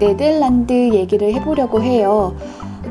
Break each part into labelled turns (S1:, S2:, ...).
S1: 네덜란드 얘기를 해보려고 해요.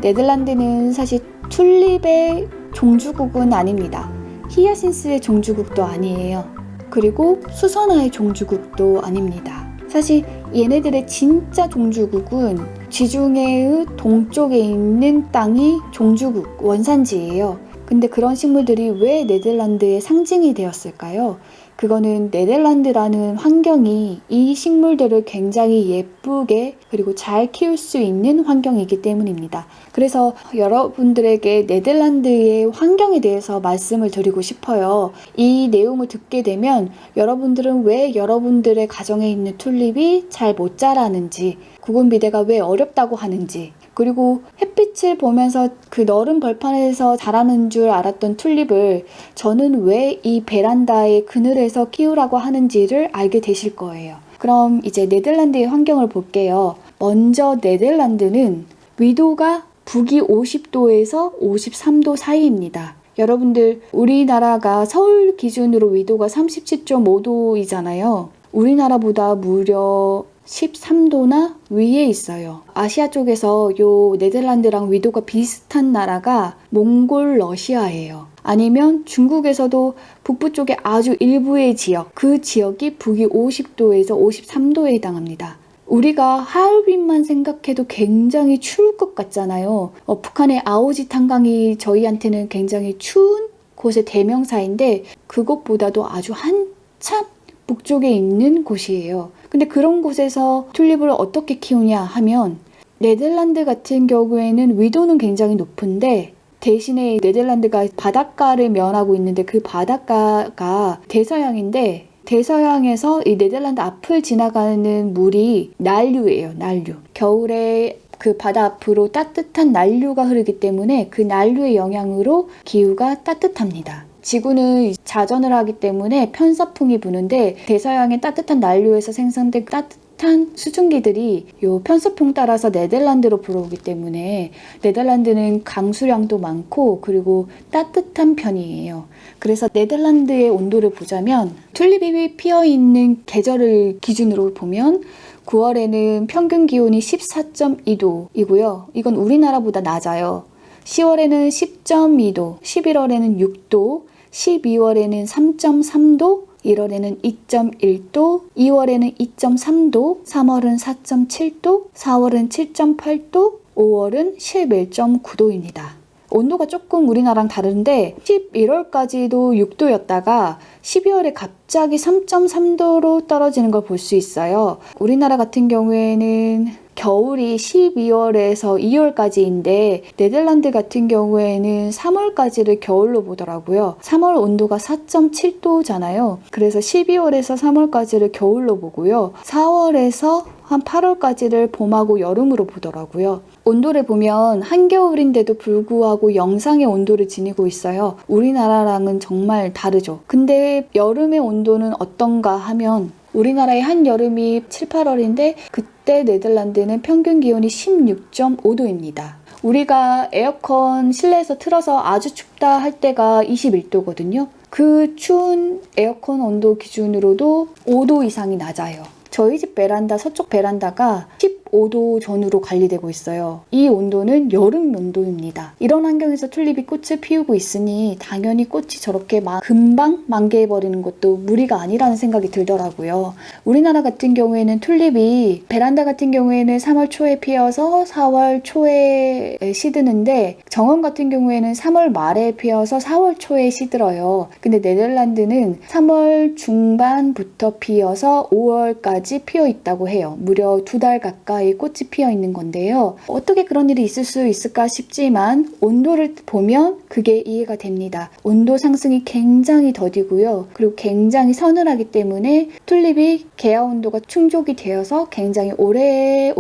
S1: 네덜란드는 사실 튤립의 종주국은 아닙니다. 히야신스의 종주국도 아니에요. 그리고 수선화의 종주국도 아닙니다. 사실 얘네들의 진짜 종주국은 지중해의 동쪽에 있는 땅이 종주국, 원산지예요. 근데 그런 식물들이 왜 네덜란드의 상징이 되었을까요? 그거는 네덜란드라는 환경이 이 식물들을 굉장히 예쁘게 그리고 잘 키울 수 있는 환경이기 때문입니다. 그래서 여러분들에게 네덜란드의 환경에 대해서 말씀을 드리고 싶어요. 이 내용을 듣게 되면 여러분들은 왜 여러분들의 가정에 있는 튤립이 잘 못 자라는지, 구근비대가 왜 어렵다고 하는지, 그리고 햇빛을 보면서 그 너른 벌판에서 자라는 줄 알았던 튤립을 저는 왜 이 베란다의 그늘에서 키우라고 하는지를 알게 되실 거예요. 그럼 이제 네덜란드의 환경을 볼게요. 먼저 네덜란드는 위도가 북위 50도에서 53도 사이입니다. 여러분들 우리나라가 서울 기준으로 위도가 37.5도이잖아요. 우리나라보다 무려 13도나 위에 있어요. 아시아 쪽에서 요 네덜란드랑 위도가 비슷한 나라가 몽골 러시아예요. 아니면 중국에서도 북부 쪽에 아주 일부의 지역, 그 지역이 북위 50도에서 53도에 해당합니다. 우리가 하얼빈만 생각해도 굉장히 추울 것 같잖아요. 북한의 아오지 탄강이 저희한테는 굉장히 추운 곳의 대명사인데 그것보다도 아주 한참 북쪽에 있는 곳이에요. 근데 그런 곳에서 튤립을 어떻게 키우냐 하면 네덜란드 같은 경우에는 위도는 굉장히 높은데 대신에 네덜란드가 바닷가를 면하고 있는데 그 바닷가가 대서양인데 대서양에서 이 네덜란드 앞을 지나가는 물이 난류예요. 난류. 겨울에 그 바다 앞으로 따뜻한 난류가 흐르기 때문에 그 난류의 영향으로 기후가 따뜻합니다. 지구는 자전을 하기 때문에 편서풍이 부는데 대서양의 따뜻한 난류에서 생성된 따뜻한 수증기들이 요 편서풍 따라서 네덜란드로 불어오기 때문에 네덜란드는 강수량도 많고 그리고 따뜻한 편이에요. 그래서 네덜란드의 온도를 보자면 튤립이 피어있는 계절을 기준으로 보면 9월에는 평균 기온이 14.2도이고요. 이건 우리나라보다 낮아요. 10월에는 10.2도, 11월에는 6도, 12월에는 3.3도, 1월에는 2.1도, 2월에는 2.3도, 3월은 4.7도, 4월은 7.8도, 5월은 11.9도입니다. 온도가 조금 우리나라랑 다른데 11월까지도 6도였다가 12월에 갑자기 3.3도로 떨어지는 걸 볼 수 있어요. 우리나라 같은 경우에는 겨울이 12월에서 2월까지인데 네덜란드 같은 경우에는 3월까지를 겨울로 보더라고요. 3월 온도가 4.7도잖아요. 그래서 12월에서 3월까지를 겨울로 보고요. 4월에서 한 8월까지를 봄하고 여름으로 보더라고요. 온도를 보면 한겨울인데도 불구하고 영상의 온도를 지니고 있어요. 우리나라랑은 정말 다르죠. 근데 여름의 온도는 어떤가 하면 우리나라의 한여름이 7, 8월인데 그때 네덜란드는 평균 기온이 16.5도입니다. 우리가 에어컨 실내에서 틀어서 아주 춥다 할 때가 21도거든요. 그 추운 에어컨 온도 기준으로도 5도 이상이 낮아요. 저희 집 베란다, 서쪽 베란다가 15도 전후로 관리되고 있어요. 이 온도는 여름 온도입니다. 이런 환경에서 튤립이 꽃을 피우고 있으니 당연히 꽃이 저렇게 금방 만개해버리는 것도 무리가 아니라는 생각이 들더라고요. 우리나라 같은 경우에는 튤립이 베란다 같은 경우에는 3월 초에 피어서 4월 초에 시드는데 정원 같은 경우에는 3월 말에 피어서 4월 초에 시들어요. 근데 네덜란드는 3월 중반부터 피어서 5월까지 피어 있다고 해요. 무려 2달 가까이 꽃이 피어 있는 건데요. 어떻게 그런 일이 있을 수 있을까 싶지만 온도를 보면 그게 이해가 됩니다. 온도 상승이 굉장히 더디고요. 그리고 굉장히 서늘하기 때문에 튤립이 개화 온도가 충족이 되어서 굉장히 오래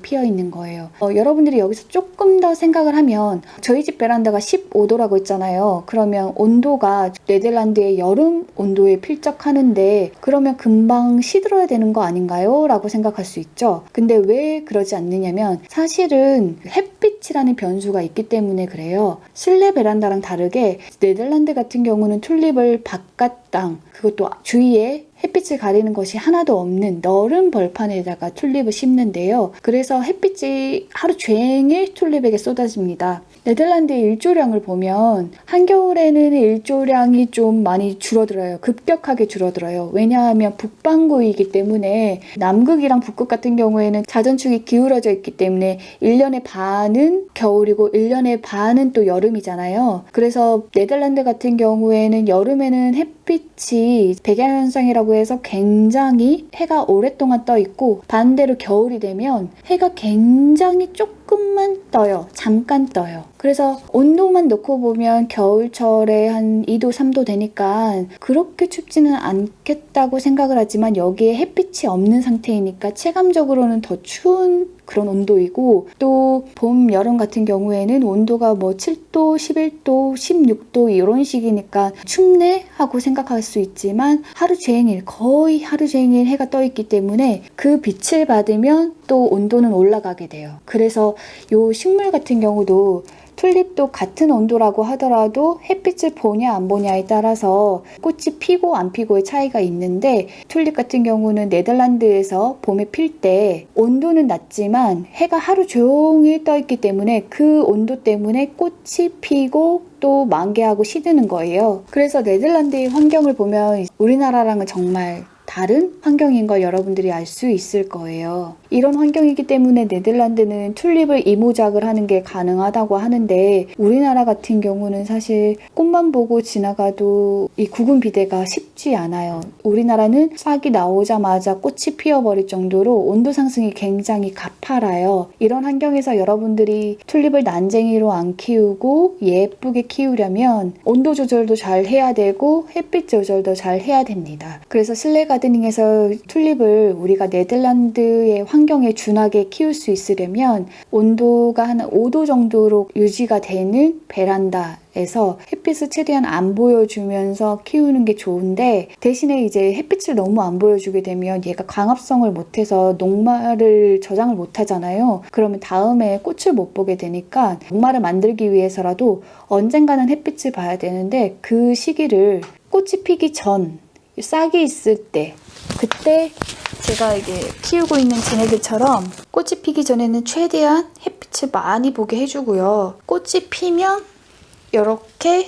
S1: 피어 있는 거예요. 여러분들이 여기서 조금 더 생각을 하면 저희 집 베란다가 15도라고 했잖아요. 그러면 온도가 네덜란드의 여름 온도에 필적하는데 그러면 금방 시들어야 되는 거 아닌가요? 라고 생각할 수 있죠. 근데 왜 왜 그러지 않느냐면 사실은 햇빛이라는 변수가 있기 때문에 그래요. 실내 베란다랑 다르게 네덜란드 같은 경우는 튤립을 바깥 땅, 그것도 주위에 햇빛을 가리는 것이 하나도 없는 넓은 벌판에다가 튤립을 심는데요. 그래서 햇빛이 하루 종일 튤립에게 쏟아집니다. 네덜란드의 일조량을 보면 한겨울에는 일조량이 좀 많이 줄어들어요. 급격하게 줄어들어요. 왜냐하면 북반구이기 때문에 남극이랑 북극 같은 경우에는 자전축이 기울어져 있기 때문에 1년의 반은 겨울이고 1년의 반은 또 여름이잖아요. 그래서 네덜란드 같은 경우에는 여름에는 햇빛이 백야현상이라고 해서 굉장히 해가 오랫동안 떠 있고, 반대로 겨울이 되면 해가 굉장히 조금만 떠요. 잠깐 떠요. 그래서 온도만 놓고 보면 겨울철에 한 2도, 3도 되니까 그렇게 춥지는 않겠다고 생각을 하지만 여기에 햇빛이 없는 상태이니까 체감적으로는 더 추운 그런 온도이고, 또 봄, 여름 같은 경우에는 온도가 뭐 7도, 11도, 16도 이런 식이니까 춥네? 하고 생각할 수 있지만 하루 종일, 거의 하루 종일 해가 떠 있기 때문에 그 빛을 받으면 또 온도는 올라가게 돼요. 그래서 요 식물 같은 경우도 튤립도 같은 온도라고 하더라도 햇빛을 보냐 안 보냐에 따라서 꽃이 피고 안 피고의 차이가 있는데, 튤립 같은 경우는 네덜란드에서 봄에 필 때 온도는 낮지만 해가 하루 종일 떠 있기 때문에 그 온도 때문에 꽃이 피고 또 만개하고 시드는 거예요. 그래서 네덜란드의 환경을 보면 우리나라랑은 정말 다른 환경인 걸 여러분들이 알 수 있을 거예요. 이런 환경이기 때문에 네덜란드는 튤립을 이모작을 하는 게 가능하다고 하는데, 우리나라 같은 경우는 사실 꽃만 보고 지나가도 이 구근 비대가 쉽지 않아요. 우리나라는 싹이 나오자마자 꽃이 피어버릴 정도로 온도 상승이 굉장히 가팔라요. 이런 환경에서 여러분들이 튤립을 난쟁이로 안 키우고 예쁘게 키우려면 온도 조절도 잘 해야 되고 햇빛 조절도 잘 해야 됩니다. 그래서 실내 가드닝에서 튤립을 우리가 네덜란드의 환경에 준하게 키울 수 있으려면 온도가 한 5도 정도로 유지가 되는 베란다에서 햇빛을 최대한 안 보여주면서 키우는 게 좋은데, 대신에 이제 햇빛을 너무 안 보여주게 되면 얘가 광합성을 못해서 녹말을 저장을 못하잖아요. 그러면 다음에 꽃을 못 보게 되니까 녹말을 만들기 위해서라도 언젠가는 햇빛을 봐야 되는데, 그 시기를 꽃이 피기 전, 싹이 있을 때, 그때 제가 이게 키우고 있는 쟤네들처럼 꽃이 피기 전에는 최대한 햇빛을 많이 보게 해주고요. 꽃이 피면 이렇게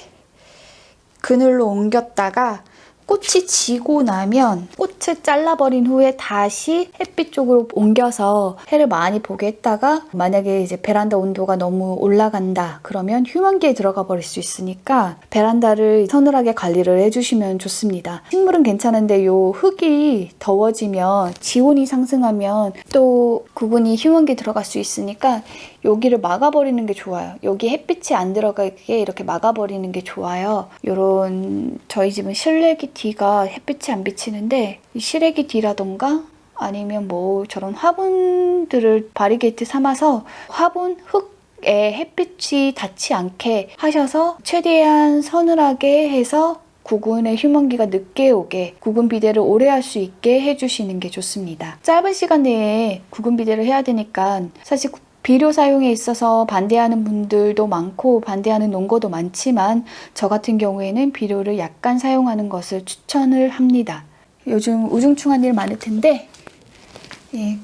S1: 그늘로 옮겼다가 꽃이 지고 나면 꽃을 잘라버린 후에 다시 햇빛 쪽으로 옮겨서 해를 많이 보게 했다가, 만약에 이제 베란다 온도가 너무 올라간다 그러면 휴먼기에 들어가 버릴 수 있으니까 베란다를 서늘하게 관리를 해주시면 좋습니다. 식물은 괜찮은데 요 흙이 더워지면, 지온이 상승하면 또 구근이 휴먼기에 들어갈 수 있으니까 여기를 막아버리는 게 좋아요. 여기 햇빛이 안 들어가게 이렇게 막아버리는 게 좋아요. 요런, 저희 집은 실내기 D가 햇빛이 안 비치는데 이 실외기 D라던가 아니면 뭐 저런 화분들을 바리게이트 삼아서 화분 흙에 햇빛이 닿지 않게 하셔서 최대한 서늘하게 해서 구근의 휴먼기가 늦게 오게, 구근 비대를 오래 할 수 있게 해주시는 게 좋습니다. 짧은 시간 내에 구근 비대를 해야 되니까 사실 비료 사용에 있어서 반대하는 분들도 많고 반대하는 농가도 많지만, 저 같은 경우에는 비료를 약간 사용하는 것을 추천을 합니다. 요즘 우중충한 일 많을 텐데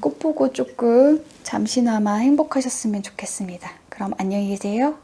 S1: 꽃 보고 조금 잠시나마 행복하셨으면 좋겠습니다. 그럼 안녕히 계세요.